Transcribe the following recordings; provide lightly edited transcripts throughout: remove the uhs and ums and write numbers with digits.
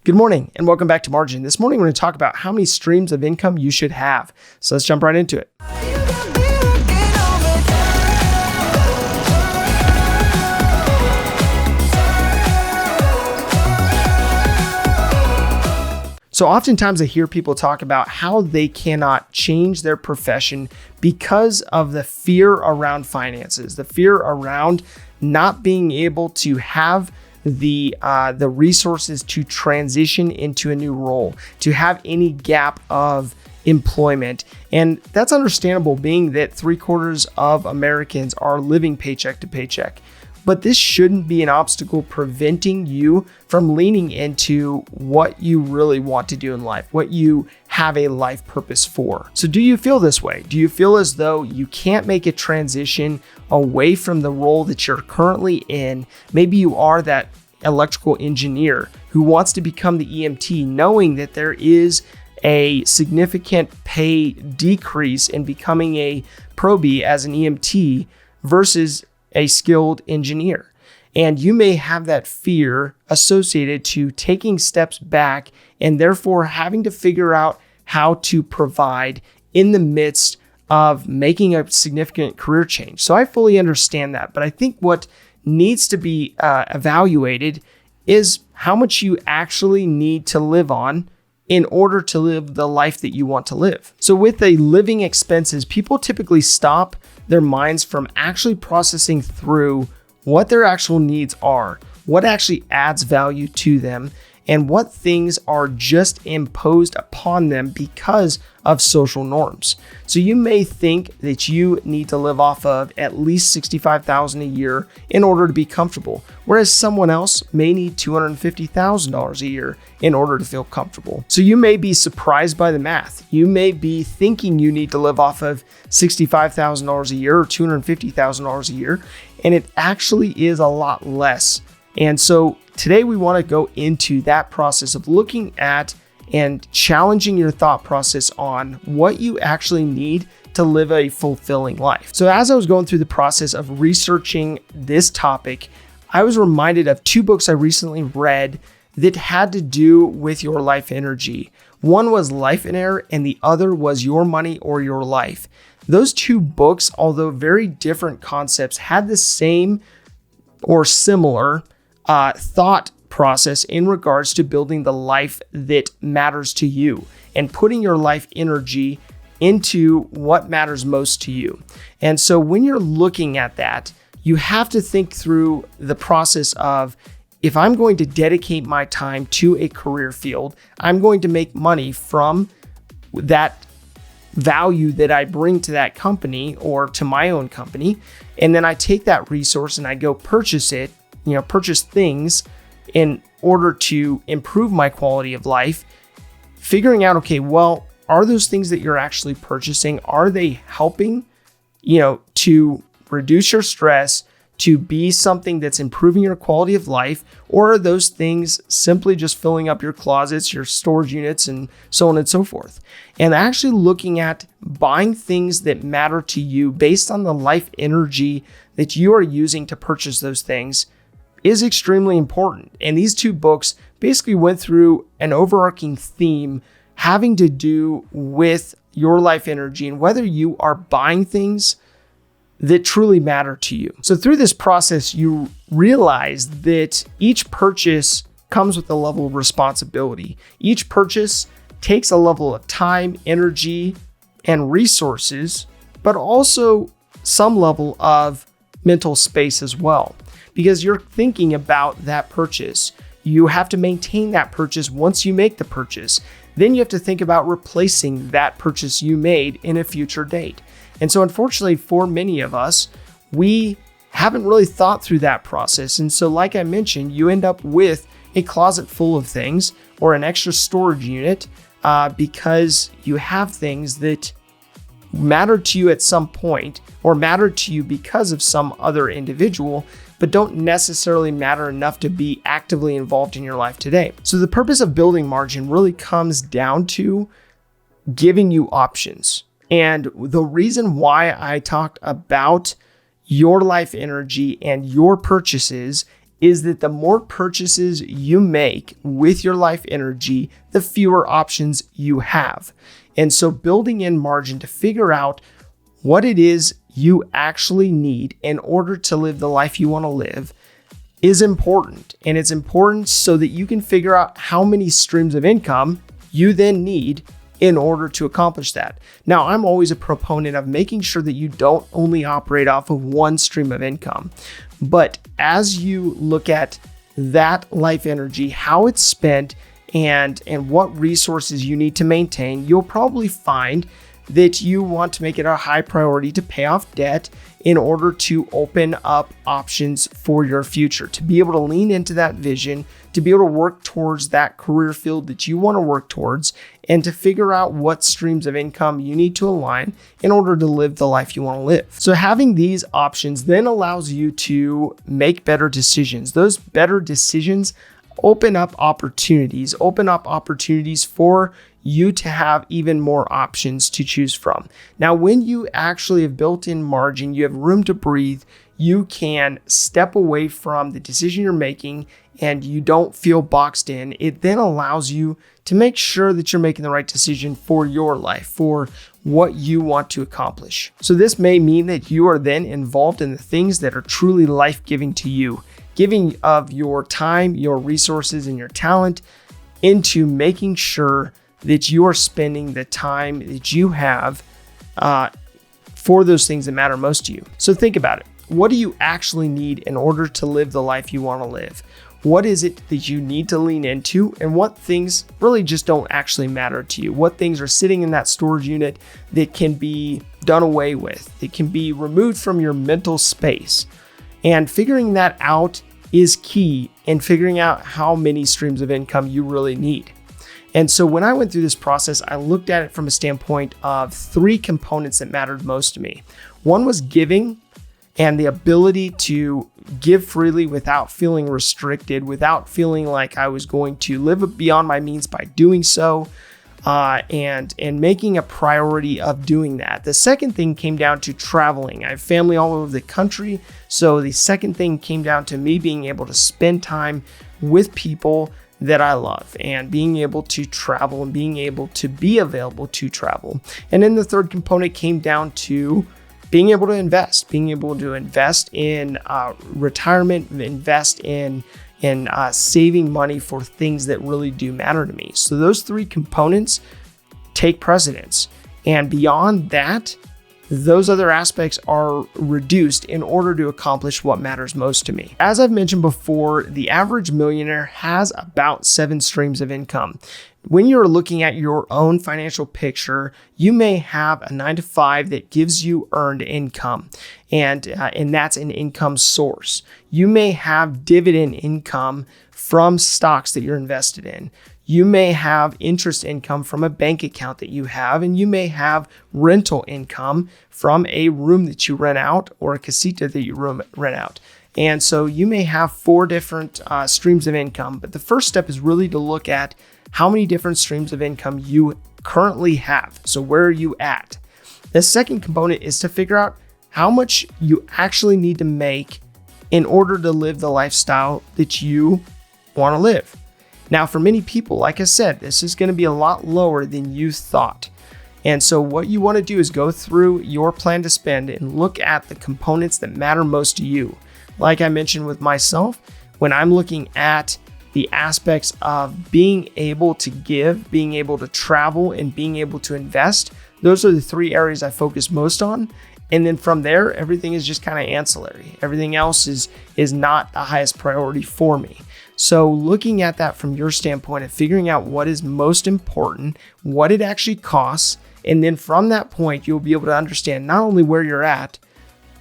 Good morning and welcome back to Margin. This morning we're going to talk about how many streams of income you should have. So let's jump right into it. So oftentimes I hear people talk about how they cannot change their profession because of the fear around finances, the fear around not being able to have the resources to transition into a new role, to have any gap of employment. And that's understandable, being that 3/4 of Americans are living paycheck to paycheck. But this shouldn't be an obstacle preventing you from leaning into what you really want to do in life, what you have a life purpose for. So do you feel this way? Do you feel as though you can't make a transition away from the role that you're currently in? Maybe you are that electrical engineer who wants to become the EMT, knowing that there is a significant pay decrease in becoming a probie as an EMT versus a skilled engineer. And you may have that fear associated to taking steps back and therefore having to figure out how to provide in the midst of making a significant career change. So I fully understand that, but I think what needs to be evaluated is how much you actually need to live on in order to live the life that you want to live. So with the living expenses, people typically stop their minds from actually processing through what their actual needs are, what actually adds value to them, and what things are just imposed upon them because of social norms. So you may think that you need to live off of at least $65,000 a year in order to be comfortable, whereas someone else may need $250,000 a year in order to feel comfortable. So you may be surprised by the math. You may be thinking you need to live off of $65,000 a year or $250,000 a year, and it actually is a lot less. And so today we want to go into that process of looking at and challenging your thought process on what you actually need to live a fulfilling life. So as I was going through the process of researching this topic, I was reminded of two books I recently read that had to do with your life energy. One was Life in Air and the other was Your Money or Your Life. Those two books, although very different concepts, had the same or similar thought process in regards to building the life that matters to you and putting your life energy into what matters most to you. And so when you're looking at that, you have to think through the process of, if I'm going to dedicate my time to a career field, I'm going to make money from that value that I bring to that company or to my own company. And then I take that resource and I go purchase it, purchase things in order to improve my quality of life, figuring out, okay, well, are those things that you're actually purchasing, are they helping, to reduce your stress, to be something that's improving your quality of life, or are those things simply just filling up your closets, your storage units, and so on and so forth? And actually looking at buying things that matter to you based on the life energy that you are using to purchase those things is extremely important. And these two books basically went through an overarching theme having to do with your life energy and whether you are buying things that truly matter to you. So through this process, you realize that each purchase comes with a level of responsibility. Each purchase takes a level of time, energy, and resources, but also some level of mental space as well. Because you're thinking about that purchase. You have to maintain that purchase once you make the purchase. Then you have to think about replacing that purchase you made in a future date. And so unfortunately for many of us, we haven't really thought through that process. And so like I mentioned, you end up with a closet full of things or an extra storage unit because you have things that matter to you at some point or matter to you because of some other individual, but don't necessarily matter enough to be actively involved in your life today. So the purpose of building margin really comes down to giving you options. And the reason why I talked about your life energy and your purchases is that the more purchases you make with your life energy, the fewer options you have. And so building in margin to figure out what it is you actually need in order to live the life you want to live is important. And it's important so that you can figure out how many streams of income you then need in order to accomplish that. Now, I'm always a proponent of making sure that you don't only operate off of one stream of income. But as you look at that life energy, how it's spent, and what resources you need to maintain, you'll probably find that you want to make it a high priority to pay off debt in order to open up options for your future, to be able to lean into that vision, to be able to work towards that career field that you want to work towards, and to figure out what streams of income you need to align in order to live the life you want to live. So having these options then allows you to make better decisions. Those better decisions open up opportunities for you to have even more options to choose from. Now, when you actually have built in margin, you have room to breathe, you can step away from the decision you're making and you don't feel boxed in. It then allows you to make sure that you're making the right decision for your life, for what you want to accomplish. So this may mean that you are then involved in the things that are truly life-giving to you, giving of your time, your resources, and your talent into making sure that you are spending the time that you have for those things that matter most to you. So think about it. What do you actually need in order to live the life you want to live? What is it that you need to lean into, and what things really just don't actually matter to you? What things are sitting in that storage unit that can be done away with? It can be removed from your mental space. And figuring that out is key in figuring out how many streams of income you really need. And so when I went through this process, I looked at it from a standpoint of 3 components that mattered most to me. One was giving, and the ability to give freely without feeling restricted, without feeling like I was going to live beyond my means by doing so, and making a priority of doing that. The second thing came down to traveling. I have family all over the country, so the second thing came down to me being able to spend time with people that I love, and being able to travel and being able to be available to travel. And then the third component came down to being able to invest in retirement, invest in saving money for things that really do matter to me. So those 3 components take precedence. And beyond that, those other aspects are reduced in order to accomplish what matters most to me. As I've mentioned before, the average millionaire has about 7 streams of income. When you're looking at your own financial picture, you may have a 9-to-5 that gives you earned income, and that's an income source. You may have dividend income from stocks that you're invested in. You may have interest income from a bank account that you have, and you may have rental income from a room that you rent out or a casita that you rent out. And so you may have 4 different streams of income, but the first step is really to look at how many different streams of income you currently have. So where are you at? The second component is to figure out how much you actually need to make in order to live the lifestyle that you want to live. Now, for many people, like I said, this is going to be a lot lower than you thought. And so what you want to do is go through your plan to spend and look at the components that matter most to you. Like I mentioned with myself, when I'm looking at the aspects of being able to give, being able to travel, and being able to invest, those are the 3 areas I focus most on. And then from there, everything is just kind of ancillary. Everything else is not the highest priority for me. So looking at that from your standpoint and figuring out what is most important, what it actually costs, and then from that point, you'll be able to understand not only where you're at,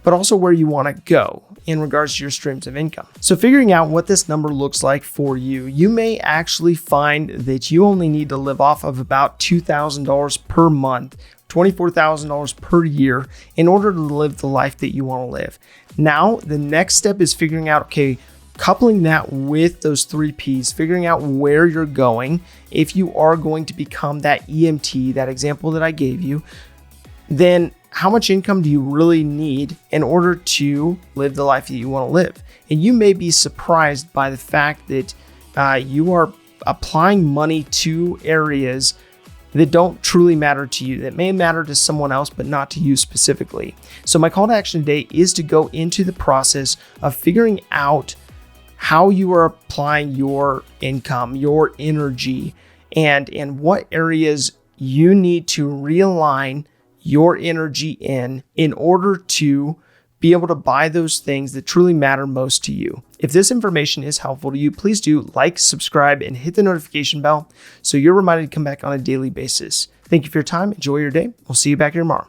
but also where you want to go in regards to your streams of income. So figuring out what this number looks like for you, you may actually find that you only need to live off of about $2,000 per month, $24,000 per year in order to live the life that you want to live. Now, the next step is figuring out, okay, coupling that with those 3 Ps, figuring out where you're going. If you are going to become that EMT, that example that I gave you, then how much income do you really need in order to live the life that you want to live? And you may be surprised by the fact that you are applying money to areas that don't truly matter to you, that may matter to someone else, but not to you specifically. So my call to action today is to go into the process of figuring out how you are applying your income, your energy, and what areas you need to realign your energy in order to be able to buy those things that truly matter most to you. If this information is helpful to you, please do like, subscribe, and hit the notification bell so you're reminded to come back on a daily basis. Thank you for your time. Enjoy your day. We'll see you back here tomorrow.